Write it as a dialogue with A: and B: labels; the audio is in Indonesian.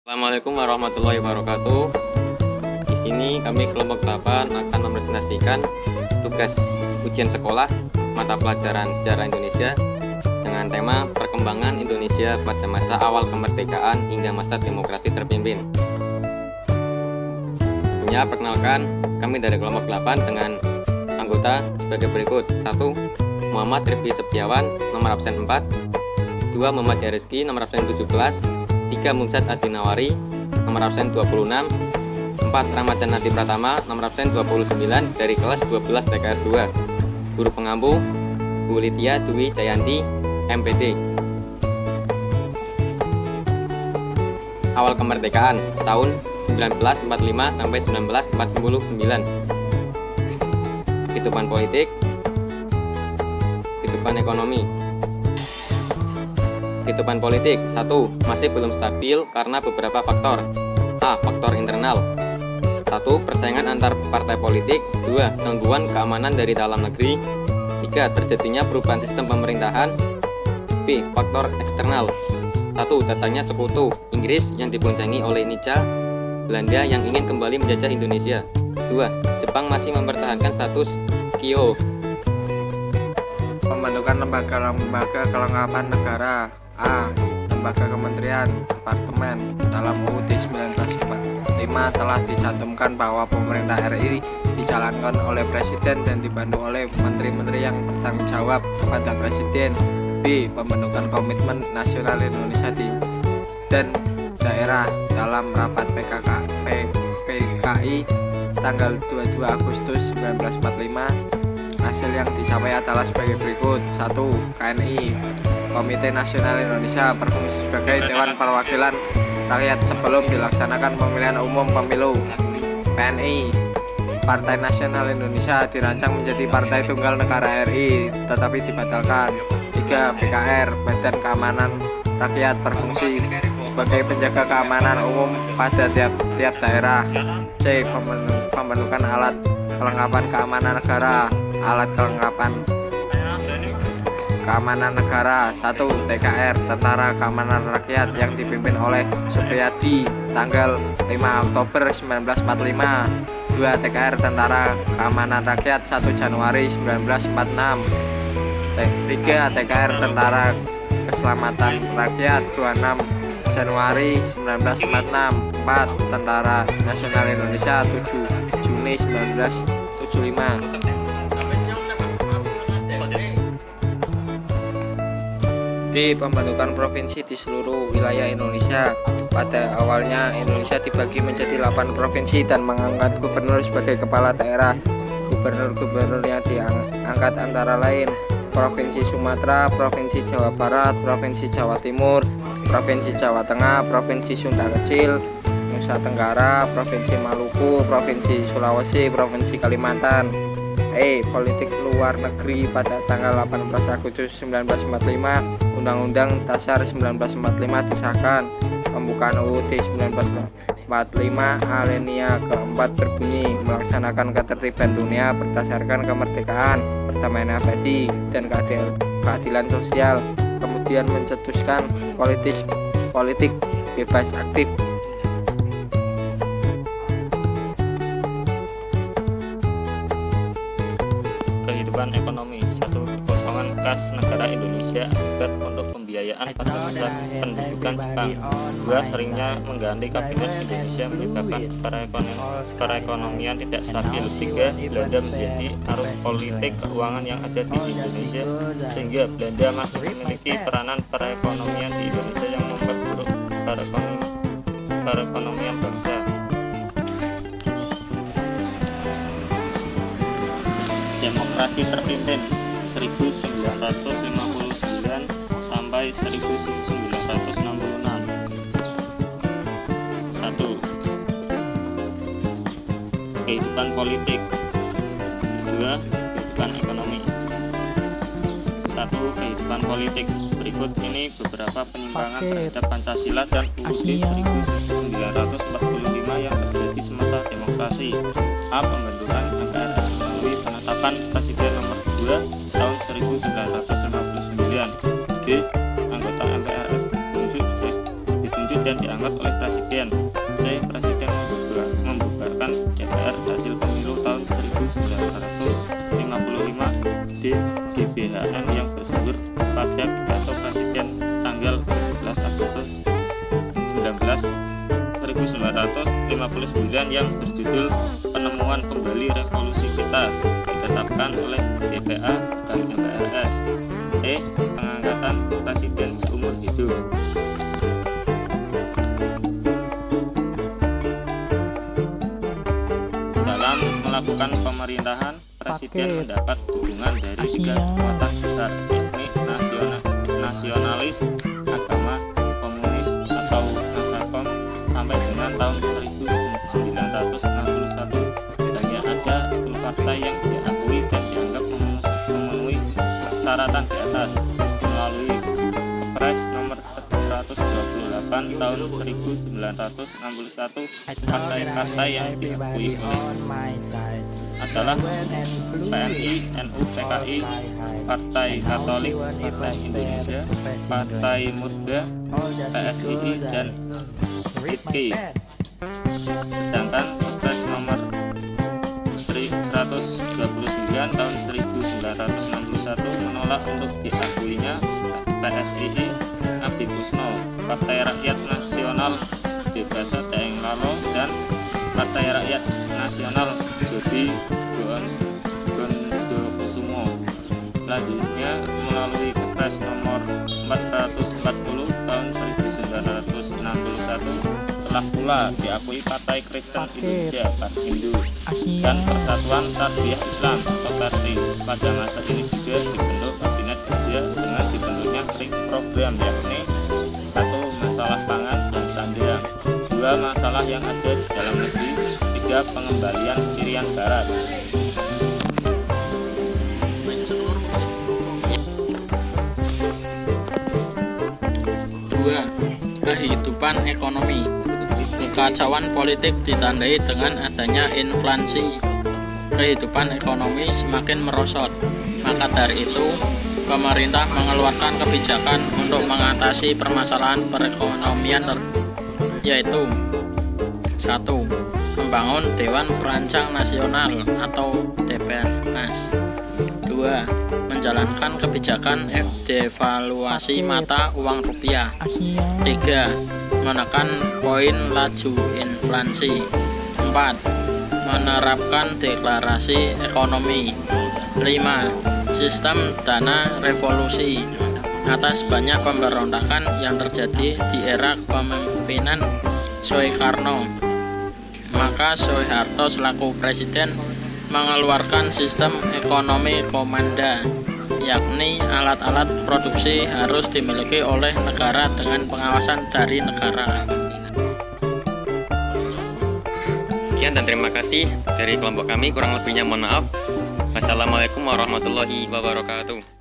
A: Assalamualaikum warahmatullahi wabarakatuh. Di sini kami kelompok 8 akan mempresentasikan tugas ujian sekolah mata pelajaran sejarah Indonesia dengan tema perkembangan Indonesia pada masa awal kemerdekaan hingga masa demokrasi terpimpin. Sebelumnya perkenalkan, kami dari kelompok 8 dengan anggota sebagai berikut. 1. Muhammad Rifki Setiawan, nomor absen 4. 2. Muhammad Rizky, nomor absen 17. 3. Mumsad Adinawari, nomor absen 26. 4. Ramadan Nadi Pratama, nomor absen 29 dari kelas 12 TKR 2. Guru pengampu Bu Litya Dwi Jayanti, MPD. Awal kemerdekaan tahun 1945 sampai 1949. Kehidupan politik, kehidupan ekonomi. Kehidupan politik. 1. Masih belum stabil karena beberapa faktor. A. Faktor internal. 1. Persaingan antar partai politik. 2. Gangguan keamanan dari dalam negeri. 3. Terjadinya perubahan sistem pemerintahan. B. Faktor eksternal. 1. Datangnya sekutu Inggris yang diboncengi oleh Nica Belanda yang ingin kembali menjajah Indonesia. 2. Jepang masih mempertahankan status Kyo.
B: Pembentukan lembaga kelengkapan negara. A. Lembaga kementerian, departemen. Dalam UUD 1945 telah dicantumkan bahwa pemerintah RI dijalankan oleh presiden dan dibantu oleh menteri-menteri yang bertanggung jawab kepada presiden. B. Pembentukan komitmen nasional Indonesia dan daerah dalam rapat PKI tanggal 22 Agustus 1945. Hasil yang dicapai adalah sebagai berikut. 1. KNI Komite Nasional Indonesia berfungsi sebagai Dewan Perwakilan Rakyat sebelum dilaksanakan pemilihan umum pemilu. PNI Partai Nasional Indonesia dirancang menjadi Partai Tunggal Negara RI tetapi dibatalkan. 3. BKR Badan Keamanan Rakyat berfungsi sebagai penjaga keamanan umum pada tiap daerah. C. Pembentukan alat kelengkapan keamanan negara. Alat kelengkapan keamanan negara. 1. TKR Tentara Keamanan Rakyat yang dipimpin oleh Supriyadi tanggal 5 Oktober 1945. 2. TKR Tentara Keamanan Rakyat 1 Januari 1946. 3. TKR Tentara Keselamatan Rakyat 26 Januari 1946. 4. Tentara Nasional Indonesia 7 Juni 1975. D. Pembentukan provinsi di seluruh wilayah Indonesia. Pada awalnya Indonesia dibagi menjadi 8 provinsi dan mengangkat gubernur sebagai kepala daerah. Gubernur-gubernur yang diangkat antara lain Provinsi Sumatera, Provinsi Jawa Barat, Provinsi Jawa Timur, Provinsi Jawa Tengah, Provinsi Sunda Kecil, Nusa Tenggara, Provinsi Maluku, Provinsi Sulawesi, Provinsi Kalimantan. Politik luar negeri. Pada tanggal 18 Agustus 1945 Undang-Undang Dasar 1945 disahkan. Pembukaan UUD 1945 alinea keempat berbunyi melaksanakan ketertiban dunia berdasarkan kemerdekaan, perdamaian abadi, dan keadilan sosial. Kemudian mencetuskan politik bebas aktif.
C: Kehidupan ekonomi. 1. Kekosongan kas negara Indonesia akibat untuk pembiayaan pada masa pendudukan Jepang. 2. Seringnya mengganti kabinet Indonesia menyebabkan perekonomian tidak stabil. 3. Belanda menjadi arus politik keuangan yang ada di Indonesia sehingga Belanda masih memiliki peranan perekonomian di Indonesia yang memperburuk perekonomian bangsa. Demokrasi terpimpin 1959 sampai 1966. 1. Kehidupan politik. 2. Kehidupan ekonomi. 1. Kehidupan politik. Berikut ini beberapa penyimpangan terhadap Pancasila dan UUD 1945 yang terjadi semasa demokrasi. A. Pembentukan MPRS melalui penetapan Presiden nomor 2 tahun 1959. B. Anggota MPRS ditunjuk dan diangkat oleh Presiden presiden. C. Presiden membubarkan DPR hasil pemilu tahun 1955. D. GBHN yang bersumber pada pidato presiden tanggal 17 Agustus 1959 yang berjudul Penemuan Kembali Revolusi Kita, ditetapkan oleh DPA dan MPRS. E. Pengangkatan presiden seumur hidup. Dalam melakukan pemerintahan, presiden mendapat dukungan dari tiga kekuatan besar, yakni nasionalis, agama, komunis atau Nasakom. Sampai dengan tahun 1961 hanya ada 10 partai yang diakui dan dianggap memenuhi persyaratan di atas melalui Kepres nomor 128 tahun 1961. Partai-partai yang diakui oleh adalah PNI, NU, PKI, Partai Katolik, Partai Indonesia, Partai Muda, PSII, dan ITKI. Sedangkan Kepres nomor 139 tahun 1961 menolak untuk diakuinya PSII Abdi Kusno, Partai Rakyat Nasional Bebasa Daeng Lalo, dan Partai Rakyat Nasional Jodi Bondokusumo. Selanjutnya melalui Kepres nomor 440 tahun 1961 telah pula diakui Partai Kristen Indonesia (Parhindo) dan Persatuan Tarbiyah Islam atau PARTI. Pada masa ini juga dibentuk Kabinet Kerja dengan dibentuknya program, yakni 1. Masalah pangan dan sandang, 2. Masalah yang ada di dalam negeri, 3. Pengembalian Irian Barat.
D: Kehidupan ekonomi. Kekacauan politik ditandai dengan adanya inflasi. Kehidupan ekonomi semakin merosot. Maka dari itu, pemerintah mengeluarkan kebijakan untuk mengatasi permasalahan perekonomian, yaitu 1. Membangun Dewan Perancang Nasional atau DPRNAS. 2. Menjalankan kebijakan devaluasi mata uang rupiah. 3. Menekan poin laju inflasi. 4. Menerapkan deklarasi ekonomi. 5. Sistem dana revolusi. Atas banyak pemberontakan yang terjadi di era kepemimpinan Soekarno, maka Soeharto selaku presiden mengeluarkan sistem ekonomi komanda, yakni alat-alat produksi harus dimiliki oleh negara dengan pengawasan dari negara.
A: Sekian dan terima kasih dari kelompok kami, kurang lebihnya mohon maaf. Wassalamualaikum warahmatullahi wabarakatuh.